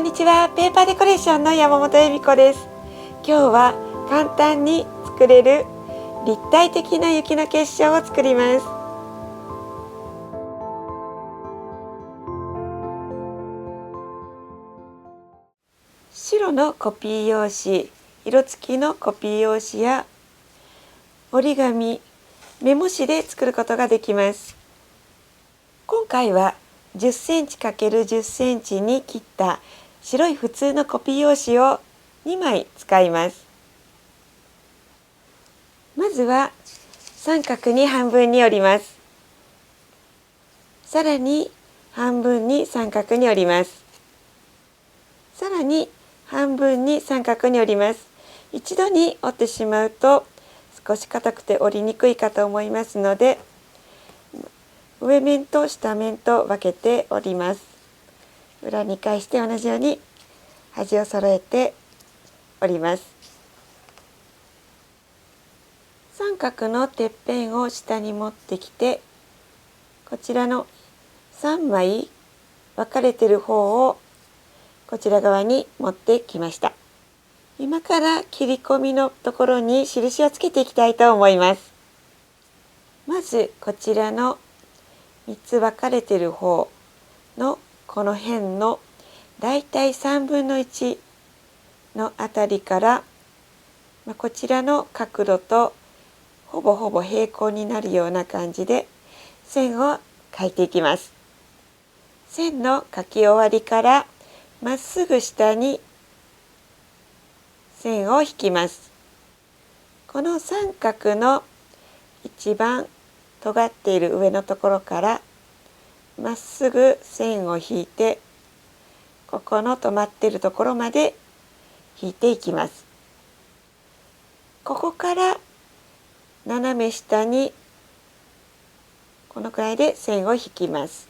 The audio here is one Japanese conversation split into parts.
んにちは。ペーパーデコレーションの山本恵美子です。今日は簡単に作れる立体的な雪の結晶を作ります。白のコピー用紙、色付きのコピー用紙や折り紙、メモ紙で作ることができます。今回は10センチ ×10 センチに切った白い普通のコピー用紙を2枚使います。まずは三角に半分に折ります。さらに半分に三角に折ります。さらに半分に三角に折ります。一度に折ってしまうと少し硬くて折りにくいかと思いますので、上面と下面と分けて折ります。裏に返して同じように端を揃えて折ります。三角のてっぺんを下に持ってきて、こちらの3枚分かれている方をこちら側に持ってきました。今から切り込みのところに印をつけていきたいと思います。まずこちらの3つ分かれている方のこの辺のだいたい3分の1のあたりからこちらの角度とほぼ平行になるような感じで線を描いていきます。線の描き終わりからまっすぐ下に線を引きます。この三角の一番尖っている上のところからまっすぐ線を引いて、ここの止まっているところまで引いていきます。ここから斜め下にこのくらいで線を引きます。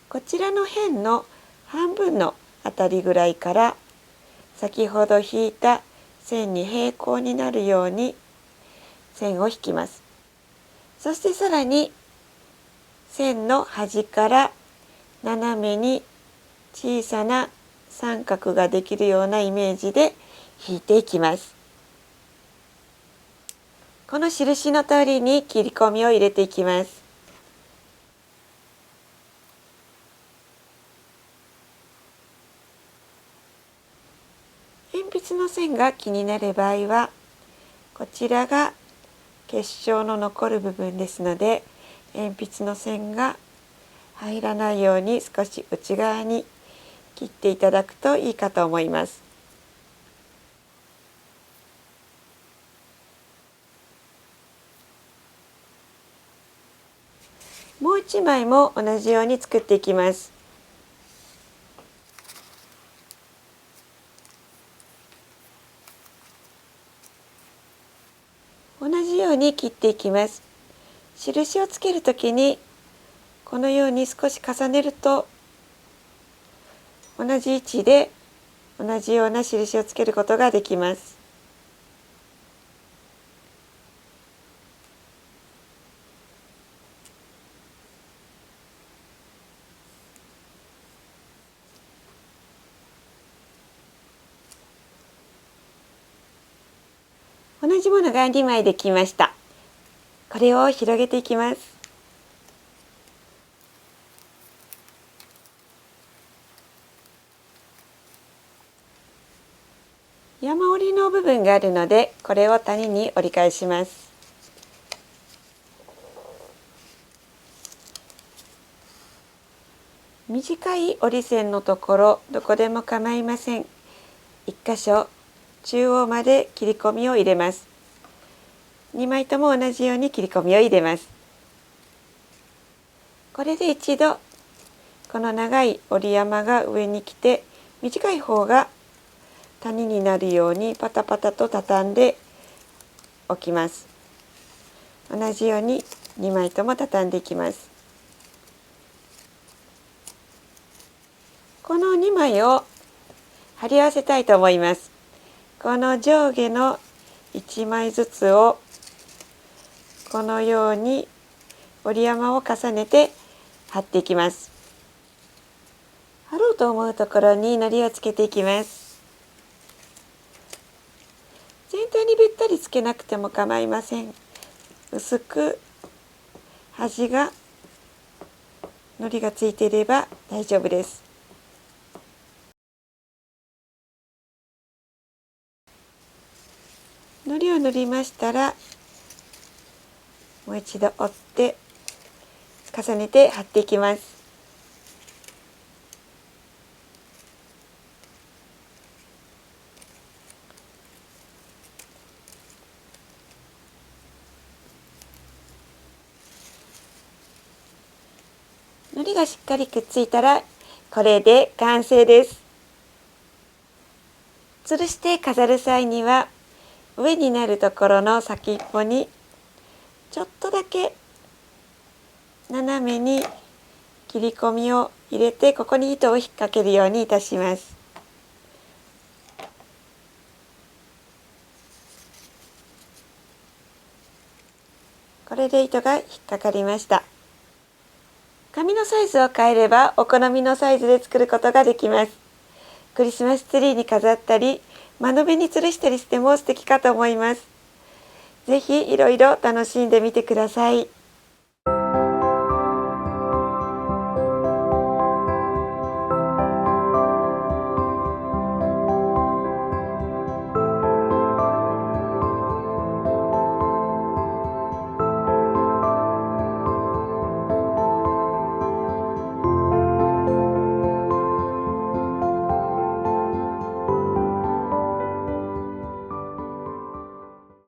こちらの辺の半分のあたりぐらいから先ほど引いた線に平行になるように線を引きます。そしてさらに線の端から斜めに小さな三角ができるようなイメージで引いていきます。この印の通りに切り込みを入れていきます。鉛筆の線が気になる場合は、こちらが結晶の残る部分ですので、鉛筆の線が入らないように少し内側に切っていただくといいかと思います。もう一枚も同じように作っていきます。同じように切っていきます。印をつけるときにこのように少し重ねると同じ位置で同じような印をつけることができます。同じものが2枚できました。これを広げていきます。山折りの部分があるので、これを谷に折り返します。短い折り線のところ、どこでも構いません。1箇所中央まで切り込みを入れます。2枚とも同じように切り込みを入れます。これで一度この長い折り山が上に来て、短い方が谷になるようにパタパタと畳んでおきます。同じように2枚とも畳んでいきます。この2枚を貼り合わせたいと思います。この上下の1枚ずつをこのように折り山を重ねて貼っていきます。貼ろうと思うところに糊をつけていきます。全体にべったりつけなくても構いません。薄く端が糊がついていれば大丈夫です。糊を塗りましたら、もう一度折って重ねて貼っていきます。糊がしっかりくっついたらこれで完成です。吊るして飾る際には上になるところの先っぽにちょっとだけ斜めに切り込みを入れて、ここに糸を引っ掛けるようにいたします。これで糸が引っかかりました。紙のサイズを変えればお好みのサイズで作ることができます。クリスマスツリーに飾ったり窓辺に吊るしたりしても素敵かと思います。ぜひいろいろ楽しんでみてください。